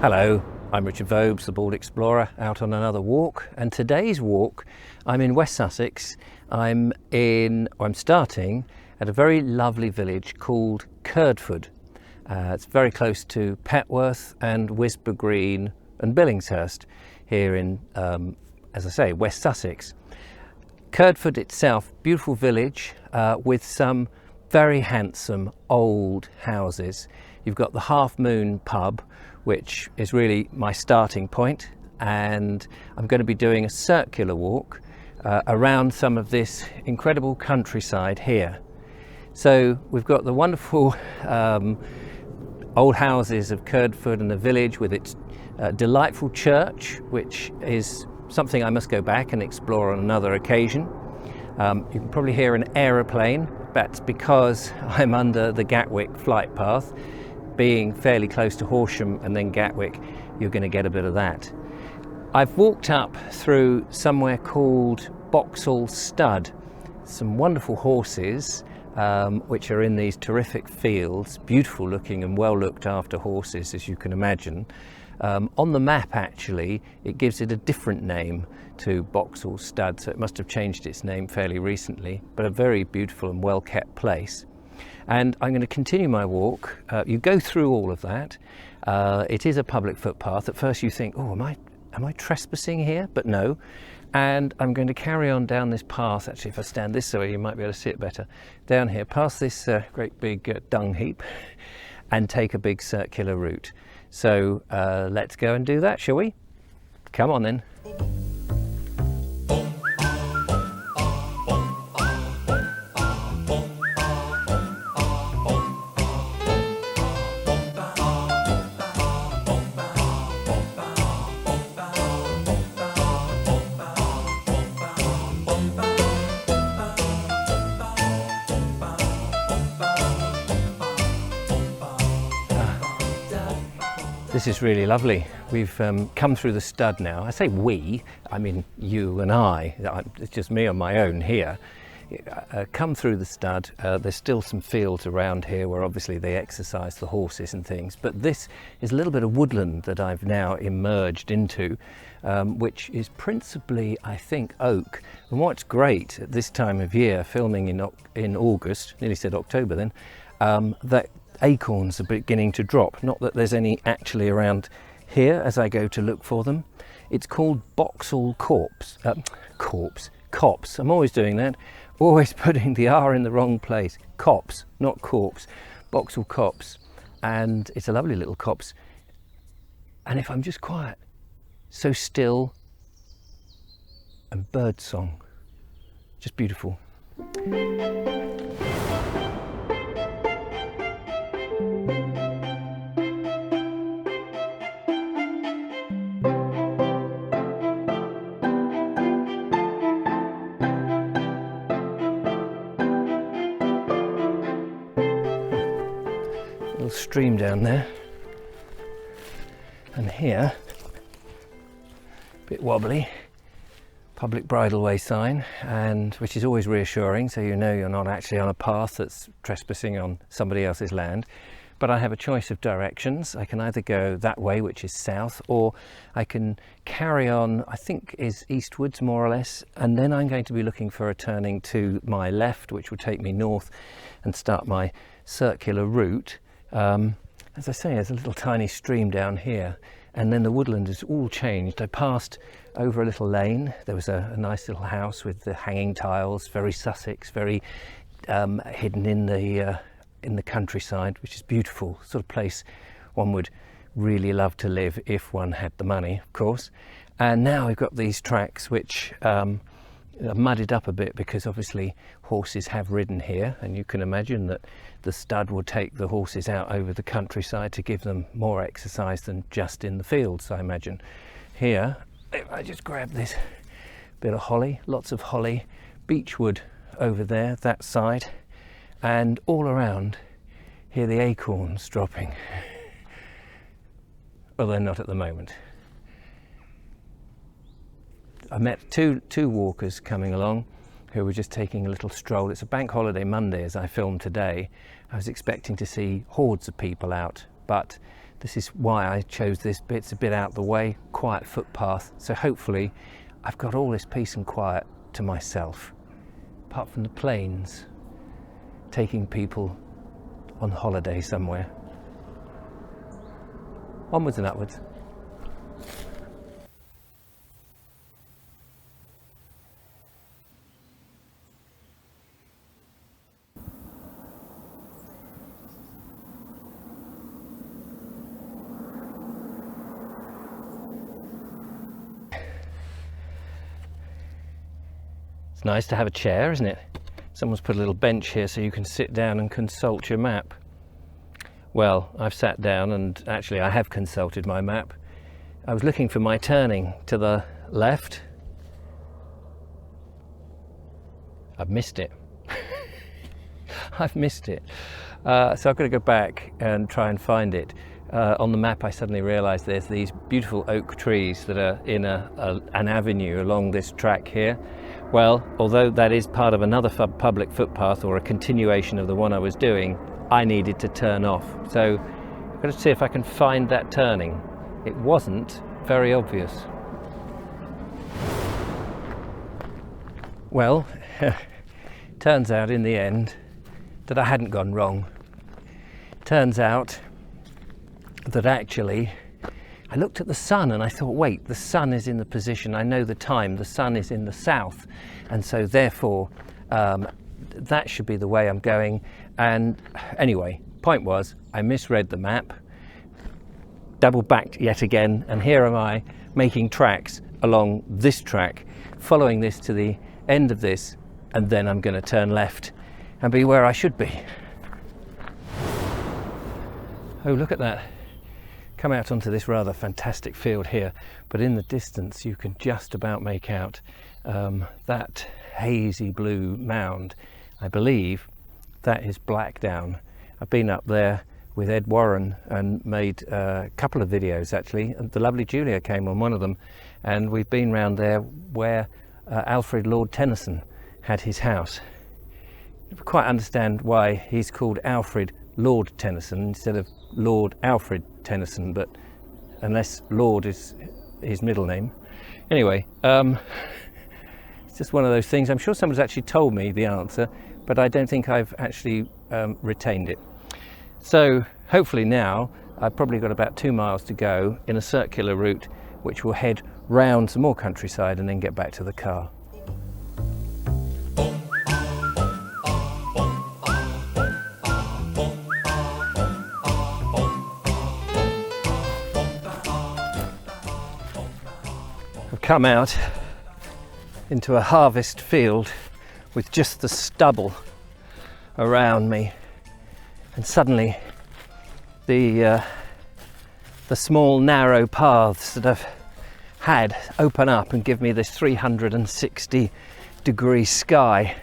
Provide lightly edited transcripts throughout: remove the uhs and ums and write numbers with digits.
Hello, I'm Richard Vobes, the Bald Explorer, out on another walk. And today's walk, I'm in West Sussex. I'm starting at a very lovely village called Kirdford. It's very close to Petworth and Wisborough Green and Billingshurst here in, as I say, West Sussex. Kirdford itself, beautiful village with some very handsome old houses. You've got the Half Moon pub, which is really my starting point, and I'm going to be doing a circular walk around some of this incredible countryside here. So we've got the wonderful old houses of Kirdford and the village with its delightful church, which is something I must go back and explore on another occasion. You can probably hear an aeroplane. That's because I'm under the Gatwick flight path. Being fairly close to Horsham and then Gatwick, you're going to get a bit of that. I've walked up through somewhere called Boxall Stud. Some wonderful horses which are in these terrific fields, beautiful looking and well looked after horses, as you can imagine. On the map actually it gives it a different name to Boxall Stud, so it must have changed its name fairly recently, but a very beautiful and well kept place. And I'm going to continue my walk. You go through all of that. It is a public footpath. At first you think, oh, am I trespassing here? But no. And I'm going to carry on down this path. Actually, if I stand this way, you might be able to see it better. Down here, past this great big dung heap, and take a big circular route. So let's go and do that, shall we? Come on then. This is really lovely. We've come through the stud now. I say we, I mean you and I. It's just me on my own here. Come through the stud. There's still some fields around here where obviously they exercise the horses and things, but this is a little bit of woodland that I've now emerged into, which is principally, I think, oak. And what's great at this time of year, filming in August, nearly said October then, that acorns are beginning to drop. Not that there's any actually around here as I go to look for them. It's called Boxall copse. I'm always doing that. Always putting the R in the wrong place. Copse, not corpse. Boxall copse. And it's a lovely little copse. And if I'm just quiet, so still, and bird song. Just beautiful. Little stream down there, and here, a bit wobbly, public bridleway sign, and which is always reassuring, so you know you're not actually on a path that's trespassing on somebody else's land. But I have a choice of directions. I can either go that way, which is south, or I can carry on, I think is eastwards more or less, and then I'm going to be looking for a turning to my left, which will take me north and start my circular route. As I say, there's a little tiny stream down here, and then the woodland is all changed. I passed over a little lane. There was a nice little house with the hanging tiles, very Sussex, very hidden in the countryside, which is beautiful, sort of place one would really love to live if one had the money, of course. And now we've got these tracks which are mudded up a bit because obviously horses have ridden here, and you can imagine that the stud will take the horses out over the countryside to give them more exercise than just in the fields, I imagine. Here, if I just grab this bit of holly, lots of holly, beechwood over there, that side, and all around, hear the acorns dropping. Well, they're not at the moment. I met two walkers coming along who were just taking a little stroll. It's a bank holiday Monday as I filmed today. I was expecting to see hordes of people out, but This is why I chose this bit. It's a bit out the way, quiet footpath. So hopefully I've got all this peace and quiet to myself, apart from the planes taking people on holiday somewhere. Onwards and upwards. It's nice to have a chair, isn't it? Someone's put a little bench here so you can sit down and consult your map. Well, I've sat down and actually I have consulted my map. I was looking for my turning to the left. I've missed it. I've missed it. So I've got to go back and try and find it. On the map I suddenly realised there's these beautiful oak trees that are in an avenue along this track here. Well, although that is part of another public footpath or a continuation of the one I was doing, I needed to turn off. So I've got to see if I can find that turning. It wasn't very obvious. Well, turns out in the end that I hadn't gone wrong. Turns out that actually I looked at the sun and I thought, wait, the sun is in the position, I know the time, the sun is in the south, and so therefore that should be the way I'm going. And anyway, point was, I misread the map, double backed yet again, and here am I making tracks along this track, following this to the end of this, and then I'm going to turn left and be where I should be. Oh, look at that. Come out onto this rather fantastic field here, but in the distance you can just about make out that hazy blue mound. I believe that is Blackdown. I've been up there with Ed Warren and made a couple of videos actually, and the lovely Julia came on one of them, and we've been round there where Alfred Lord Tennyson had his house. I don't quite understand why he's called Alfred Lord Tennyson instead of Lord Alfred Tennyson, but unless Lord is his middle name. Anyway, it's just one of those things. I'm sure someone's actually told me the answer, but I don't think I've actually retained it. So hopefully now I've probably got about 2 miles to go in a circular route which will head round some more countryside and then get back to the car. Come out into a harvest field with just the stubble around me, and suddenly the small narrow paths that I've had open up and give me this 360-degree sky.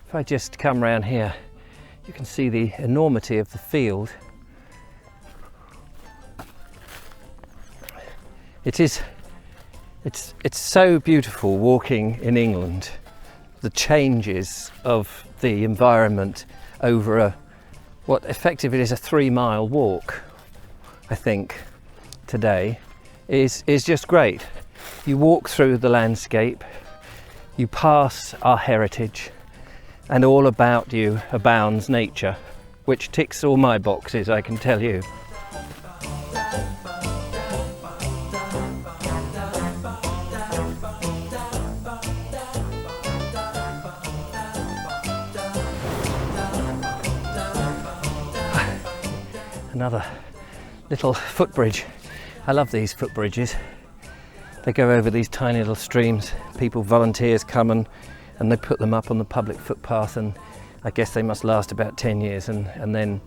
If I just come round here, you can see the enormity of the field. It's so beautiful walking in England, the changes of the environment over what effectively is a 3-mile walk, I think, today, is just great. You walk through the landscape, you pass our heritage, and all about you abounds nature, which ticks all my boxes, I can tell you. Another little footbridge. I love these footbridges. They go over these tiny little streams. People, volunteers come and they put them up on the public footpath, and I guess they must last about 10 years and then,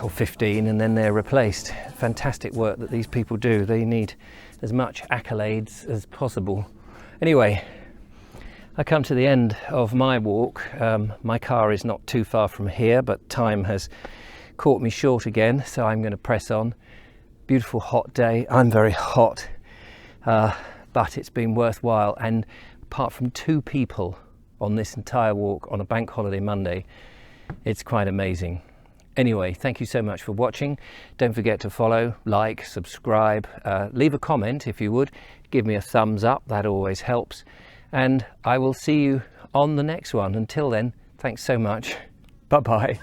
or 15, and then they're replaced. Fantastic work that these people do. They need as much accolades as possible. Anyway, I come to the end of my walk. My car is not too far from here, but time has caught me short again, so I'm going to press on. Beautiful hot day. I'm very hot, but it's been worthwhile, and apart from 2 people on this entire walk on a bank holiday Monday, it's quite amazing. Anyway, thank you so much for watching. Don't forget to follow, like, subscribe, leave a comment if you would. Give me a thumbs up, that always helps. And I will see you on the next one. Until then, thanks so much. Bye-bye.